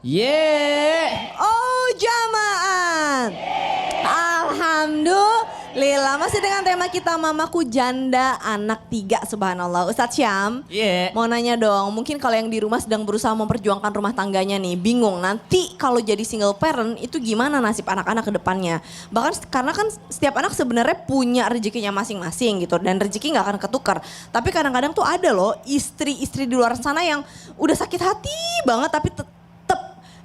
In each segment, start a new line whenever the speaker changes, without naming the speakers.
Oh jamaah. Alhamdulillah masih dengan tema kita mamaku janda anak 3 subhanallah. Ustadz Syam mau nanya dong, mungkin kalau yang di rumah sedang berusaha memperjuangkan rumah tangganya nih bingung nanti kalau jadi single parent itu gimana nasib anak-anak ke depannya. Bahkan karena kan setiap anak sebenarnya punya rezekinya masing-masing gitu dan rezeki gak akan ketukar. Tapi kadang-kadang tuh ada loh istri-istri di luar sana yang udah sakit hati banget tapi tetap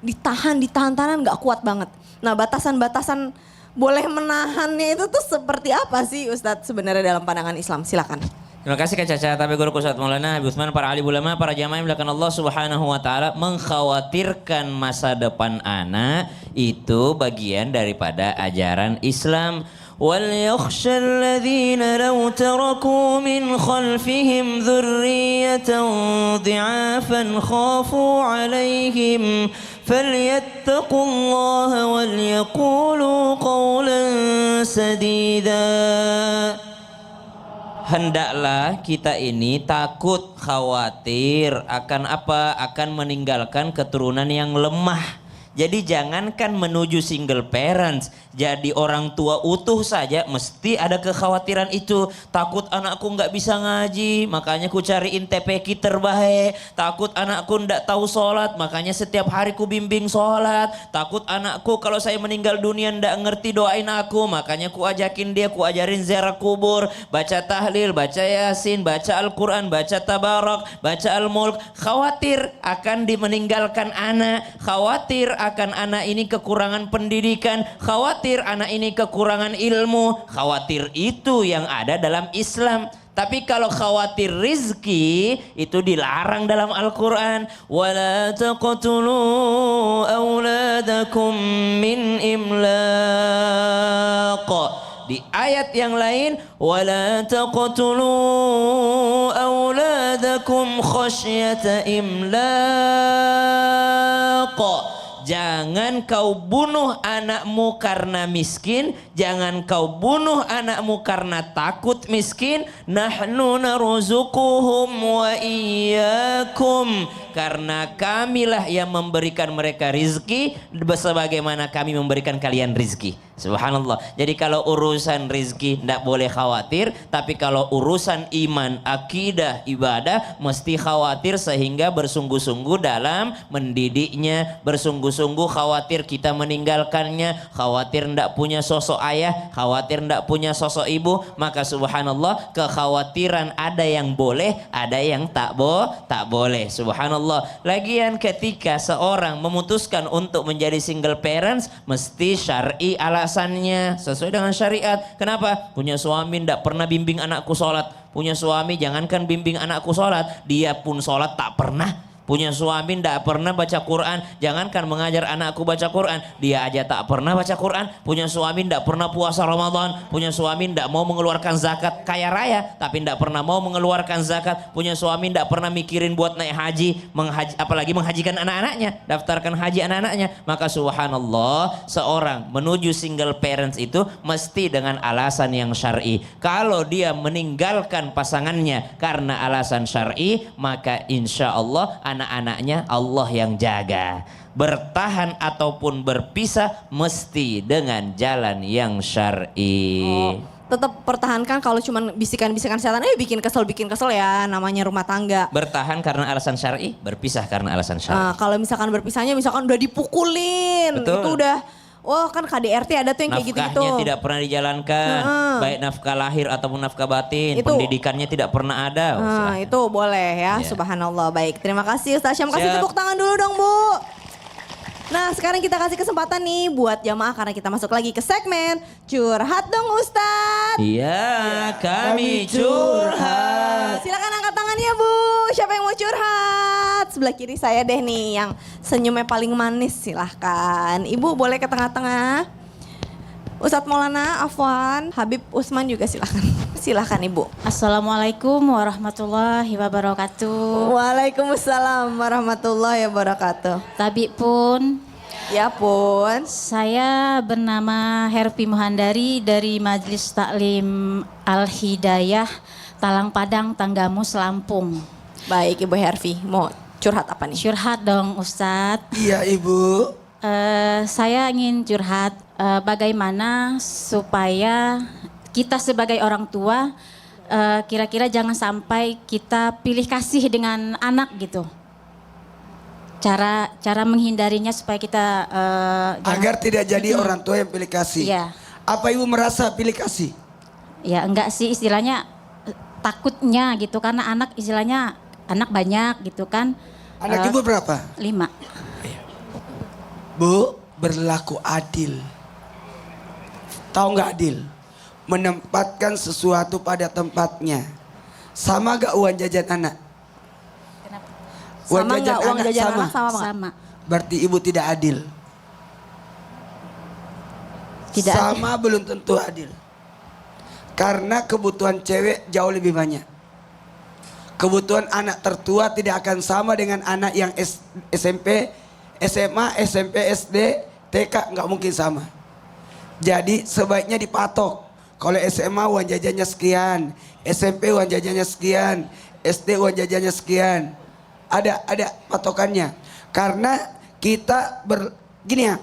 ditahan gak kuat banget. Nah batasan-batasan boleh menahannya itu tuh seperti apa sih Ustadz sebenarnya dalam pandangan Islam? Silakan.
Terima kasih Kak Caca, tapi guru Ustadz Maulana Habib Utsman, para alim ulama, para jamaah yang dimuliakan Allah Subhanahu wa taala, mengkhawatirkan masa depan anak itu bagian daripada ajaran Islam. وَلْيَخْشَى الَّذِينَ لَوْ تَرَكُوا مِنْ خَلْفِهِمْ ذُرِّيَّةً ضِعَافًا خَافُوا عَلَيْهِمْ فَلْيَتَّقُوا اللَّهَ وَلْيَقُولُوا قَوْلًا سَدِيدًا. Hendaklah kita ini takut, khawatir akan apa? Akan meninggalkan keturunan yang lemah. Jadi jangankan menuju single parents, jadi orang tua utuh saja mesti ada kekhawatiran itu. Takut anakku nggak bisa ngaji, makanya ku cariin TPQ terbaik. Takut anakku nggak tahu sholat, makanya setiap hari ku bimbing sholat. Takut anakku kalau saya meninggal dunia nggak ngerti doain aku, makanya ku ajakin dia, ku ajarin ziarah kubur, baca tahlil, baca yasin, baca Al-Quran, baca tabarak, baca Al-Mulk. Khawatir akan dimeninggalkan anak, khawatir akan anak ini kekurangan pendidikan, khawatir anak ini kekurangan ilmu. Khawatir itu yang ada dalam Islam. Tapi kalau khawatir rizki itu dilarang dalam Al-Quran. وَلَا تَقْتُلُوا أَوْلَادَكُمْ مِنْ إِمْلَاقٍ. Di ayat yang lain, وَلَا تَقْتُلُوا أَوْلَادَكُمْ خَشْيَةَ إِمْلَاقٍ. Jangan kau bunuh anakmu karena miskin, jangan kau bunuh anakmu karena takut miskin. Nahnu narzuquhum wa iyyakum. Karena kamilah yang memberikan mereka rizki sebagaimana kami memberikan kalian rizki. Subhanallah. Jadi kalau urusan rizki tidak boleh khawatir, tapi kalau urusan iman, akidah, ibadah mesti khawatir sehingga bersungguh-sungguh dalam mendidiknya, bersungguh-sungguh khawatir kita meninggalkannya, khawatir tidak punya sosok ayah, khawatir tidak punya sosok ibu. Maka subhanallah, kekhawatiran ada yang boleh, ada yang tak boleh. Subhanallah. Lagian ketika seorang memutuskan untuk menjadi single parents mesti syar'i alasannya sesuai dengan syariat. Kenapa? Punya suami tidak pernah bimbing anakku sholat. Punya suami jangankan bimbing anakku sholat, dia pun sholat tak pernah. Punya suami tidak pernah baca Quran, jangankan mengajar anakku baca Quran, dia aja tak pernah baca Quran. Punya suami tidak pernah puasa Ramadan, punya suami tidak mau mengeluarkan zakat, kaya raya tapi tidak pernah mau mengeluarkan zakat. Punya suami tidak pernah mikirin buat naik haji, apalagi menghajikan anak-anaknya, daftarkan haji anak-anaknya. Maka subhanallah, seorang menuju single parents itu mesti dengan alasan yang syar'i. Kalau dia meninggalkan pasangannya karena alasan syar'i, maka insya Allah anak-anaknya Allah yang jaga. Bertahan ataupun berpisah mesti dengan jalan yang syar'i.
Tetap pertahankan. Kalau cuma bisikan-bisikan setan bikin kesel ya, namanya rumah tangga.
Bertahan karena alasan syar'i, berpisah karena alasan syar'i.
Kalau misalkan berpisahnya misalkan udah dipukulin,
betul,
itu udah kan KDRT ada tuh yang kayak gitu-gitu.
Nafkahnya tidak pernah dijalankan, baik nafkah lahir ataupun nafkah batin, pendidikannya tidak pernah ada.
Itu boleh ya, subhanallah. Baik, terima kasih Ustaz Syam. Kasih tepuk tangan dulu dong Bu. Nah sekarang kita kasih kesempatan nih buat jamaah karena kita masuk lagi ke segmen Curhat Dong Ustadz.
Iya, kami curhat.
Silakan angkat tangannya Bu, siapa yang mau curhat? Sebelah kiri saya deh nih yang senyumnya paling manis, silahkan. Ibu boleh ke tengah-tengah. Ustadz Maulana, Afwan, Habib Utsman juga silahkan. Silahkan Ibu.
Assalamualaikum warahmatullahi wabarakatuh.
Waalaikumsalam warahmatullahi wabarakatuh.
Tabik pun.
Ya pun.
Saya bernama Herfi Muhandari dari Majelis Taklim Al-Hidayah, Talang Padang, Tanggamus, Lampung.
Baik Ibu Herfi, mau Curhat apa nih?
Curhat dong Ustadz.
Iya Ibu.
Saya ingin curhat bagaimana supaya kita sebagai orang tua kira-kira jangan sampai kita pilih kasih dengan anak gitu. Cara menghindarinya supaya kita
Agar tidak jadi orang tua yang pilih kasih.
Iya.
Apa Ibu merasa pilih kasih?
Ya enggak sih istilahnya takutnya gitu karena anak istilahnya anak banyak gitu kan.
Anak Ibu berapa?
5.
Bu, berlaku adil. Tahu nggak adil? Menempatkan sesuatu pada tempatnya. Sama gak uang jajan anak?
Sama nggak uang jajan anak sama nggak?
Sama.
Berarti Ibu tidak adil.
Tidak adil.
Sama belum tentu adil. Karena kebutuhan cewek jauh lebih banyak. Kebutuhan anak tertua tidak akan sama dengan anak yang SMP, SMA, SMP, SD, TK nggak mungkin sama. Jadi sebaiknya dipatok. Kalau SMA uang jajannya sekian, SMP uang jajannya sekian, SD uang jajannya sekian. Ada patokannya. Karena kita gini ya.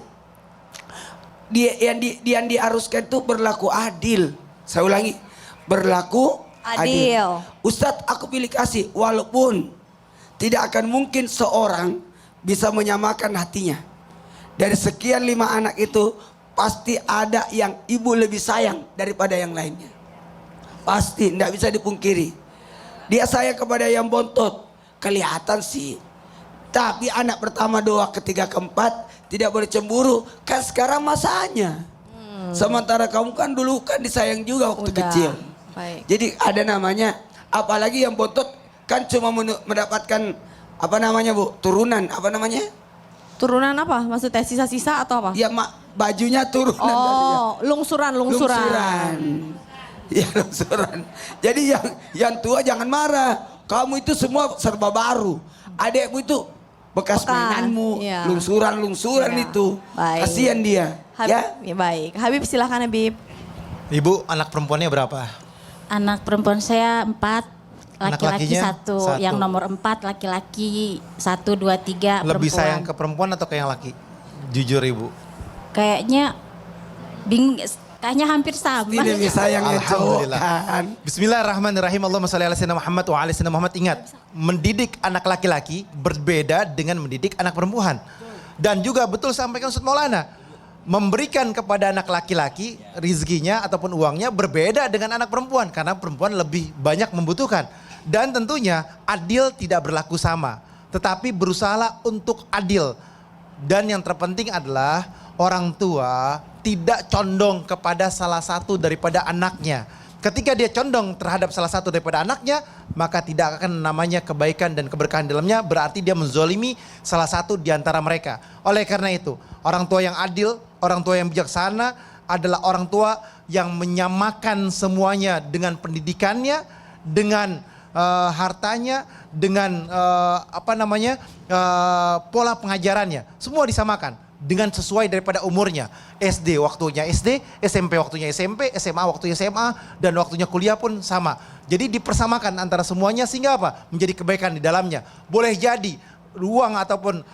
Yang diharuskan itu berlaku adil. Saya ulangi, berlaku adil. Ustadz, aku pilih kasih, walaupun tidak akan mungkin seorang bisa menyamakan hatinya. Dari sekian 5 anak itu pasti ada yang ibu lebih sayang daripada yang lainnya. Pasti, tidak bisa dipungkiri. Dia sayang kepada yang bontot, kelihatan sih. Tapi anak pertama, 2, ketiga, keempat tidak boleh cemburu. Kan sekarang masanya. Sementara kamu kan dulu kan disayang juga waktu kecil.
Baik.
Jadi ada namanya, apalagi yang bontot kan cuma mendapatkan apa namanya Bu? Turunan, apa namanya?
Turunan apa? Maksudnya sisa-sisa atau apa?
Ya bajunya turunan.
Oh, lungsuran.
Ya lungsuran. Jadi yang tua jangan marah. Kamu itu semua serba baru. Adekmu itu bekas mainanmu,
iya.
lungsuran
Iya.
itu.
Baik.
Kasihan dia.
Ya baik. Habib silahkan Habib.
Ibu, anak perempuannya berapa?
Anak perempuan saya 4,
Anak
laki-laki
lakinya
1. Yang nomor 4 laki-laki 1, 2, 3 perempuan.
Lebih sayang ke perempuan atau ke yang laki? Jujur Ibu.
Kayaknya kayaknya hampir sama.
Ini lebih sayangnya cowok
Alhamdulillah.
kan.
Bismillahirrahmanirrahim. Allahumma shalli ala sayyidina Muhammad wa ala sayyidina Muhammad. Ingat, mendidik anak laki-laki berbeda dengan mendidik anak perempuan. Dan juga betul sampaikan Ustaz Maulana, memberikan kepada anak laki-laki rizkinya ataupun uangnya berbeda dengan anak perempuan. Karena perempuan lebih banyak membutuhkan. Dan tentunya adil tidak berlaku sama. Tetapi berusahalah untuk adil. Dan yang terpenting adalah orang tua tidak condong kepada salah satu daripada anaknya. Ketika dia condong terhadap salah satu daripada anaknya, maka tidak akan namanya kebaikan dan keberkahan dalamnya, berarti dia menzolimi salah satu di antara mereka. Oleh karena itu, orang tua yang adil, orang tua yang bijaksana adalah orang tua yang menyamakan semuanya dengan pendidikannya, dengan hartanya, dengan pola pengajarannya. Semua disamakan dengan sesuai daripada umurnya. SD waktunya SD, SMP waktunya SMP, SMA waktunya SMA, dan waktunya kuliah pun sama. Jadi dipersamakan antara semuanya sehingga apa? Menjadi kebaikan di dalamnya. Boleh jadi ruang ataupun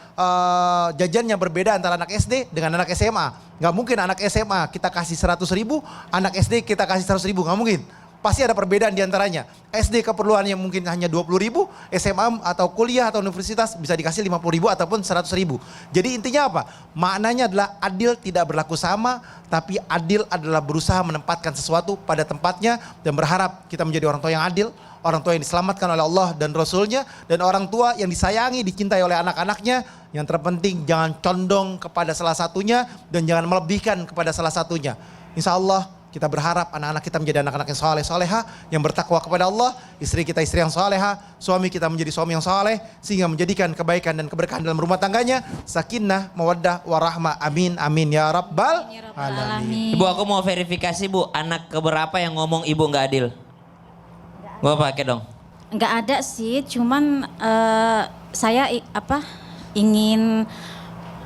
jajannya berbeda antara anak SD dengan anak SMA. Gak mungkin anak SMA kita kasih 100.000, anak SD kita kasih 100.000, gak mungkin. Pasti ada perbedaan di antaranya. SD keperluannya mungkin hanya 20.000, SMA atau kuliah atau universitas bisa dikasih 50.000 ataupun 100.000. Jadi intinya apa? Maknanya adalah adil tidak berlaku sama, tapi adil adalah berusaha menempatkan sesuatu pada tempatnya dan berharap kita menjadi orang tua yang adil, orang tua yang diselamatkan oleh Allah dan Rasulnya, dan orang tua yang disayangi, dicintai oleh anak-anaknya. Yang terpenting jangan condong kepada salah satunya dan jangan melebihkan kepada salah satunya. Insya Allah kita berharap anak-anak kita menjadi anak-anak yang soleh, soleha, yang bertakwa kepada Allah, istri kita istri yang soleha, suami kita menjadi suami yang soleh, sehingga menjadikan kebaikan dan keberkahan dalam rumah tangganya, sakinah, mawaddah, warahmah, amin, amin, ya rabbal alamin.
Ibu, aku mau verifikasi Bu, anak keberapa yang ngomong ibu nggak adil? Gua pakai dong.
Nggak ada sih, cuman saya ingin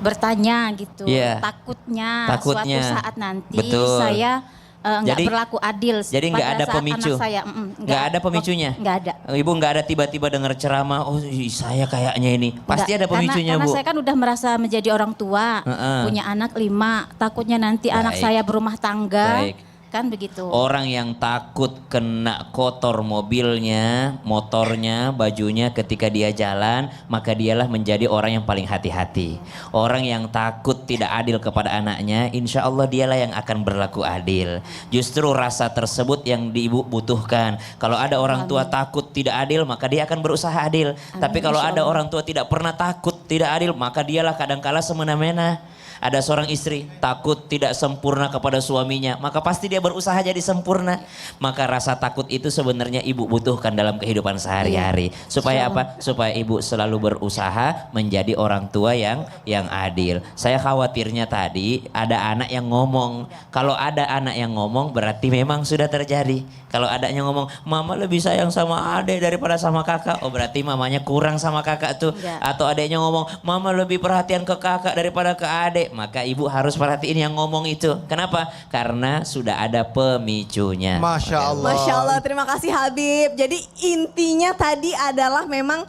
bertanya gitu.
Iya.
Takutnya
Takutnya.
suatu saat nanti
Betul.
saya nggak berlaku adil.
Jadi nggak
pada
ada
saat
pemicu.
Anak saya,
Nggak ada pemicunya.
Nggak ada.
Ibu nggak ada tiba-tiba dengar ceramah, oh saya kayaknya ini. Pasti
Nggak,
ada pemicunya
karena
Bu.
saya kan udah merasa menjadi orang tua, punya anak 5, takutnya nanti anak
Baik.
saya berumah tangga,
Baik.
kan begitu.
Orang yang takut kena kotor mobilnya, motornya, bajunya ketika dia jalan, maka dialah menjadi orang yang paling hati-hati. Orang yang takut tidak adil kepada anaknya, insya Allah dialah yang akan berlaku adil. Justru rasa tersebut yang ibu butuhkan. Kalau ada orang tua takut tidak adil, maka dia akan berusaha adil. Tapi kalau ada orang tua tidak pernah takut tidak adil, maka dialah kadangkala semena-mena. Ada seorang istri takut tidak sempurna kepada suaminya, maka pasti dia berusaha jadi sempurna. Maka rasa takut itu sebenarnya ibu butuhkan dalam kehidupan sehari-hari. Supaya apa? Supaya ibu selalu berusaha menjadi orang tua yang adil. Saya khawatirnya tadi ada anak yang ngomong. Kalau ada anak yang ngomong berarti memang sudah terjadi. Kalau adanya ngomong, mama lebih sayang sama adek daripada sama kakak. Oh berarti mamanya kurang sama kakak tuh. Atau adeknya ngomong, mama lebih perhatian ke kakak daripada ke adek. Maka ibu harus perhatiin yang ngomong itu. Kenapa? Karena sudah ada pemicunya.
Masya Allah.
Masya Allah, terima kasih Habib. Jadi intinya tadi adalah memang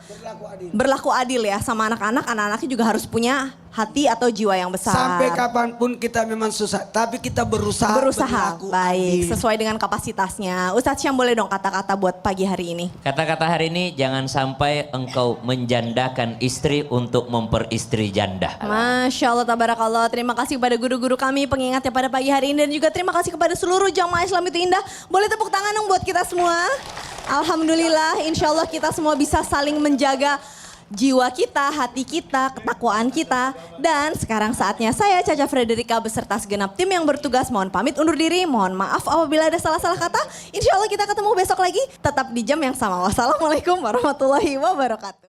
berlaku adil ya sama anak-anak. Anak-anaknya juga harus punya hati atau jiwa yang besar.
Sampai kapanpun kita memang susah, tapi kita berusaha berlaku
baik
adil.
sesuai dengan kapasitasnya. Ustadz Syam boleh dong kata-kata buat pagi hari ini.
Kata-kata hari ini, jangan sampai engkau menjandakan istri untuk memperistri janda.
Masya Allah, tabarakallah. Terima kasih kepada guru-guru kami pengingatnya pada pagi hari ini. Dan juga terima kasih kepada seluruh jamaah Islam itu indah. Boleh tepuk tangan dong buat kita semua. Alhamdulillah, insya Allah kita semua bisa saling menjaga jiwa kita, hati kita, ketakwaan kita. Dan sekarang saatnya saya Caca Frederika beserta segenap tim yang bertugas mohon pamit undur diri. Mohon maaf apabila ada salah-salah kata. Insya Allah kita ketemu besok lagi tetap di jam yang sama. Wassalamualaikum warahmatullahi wabarakatuh.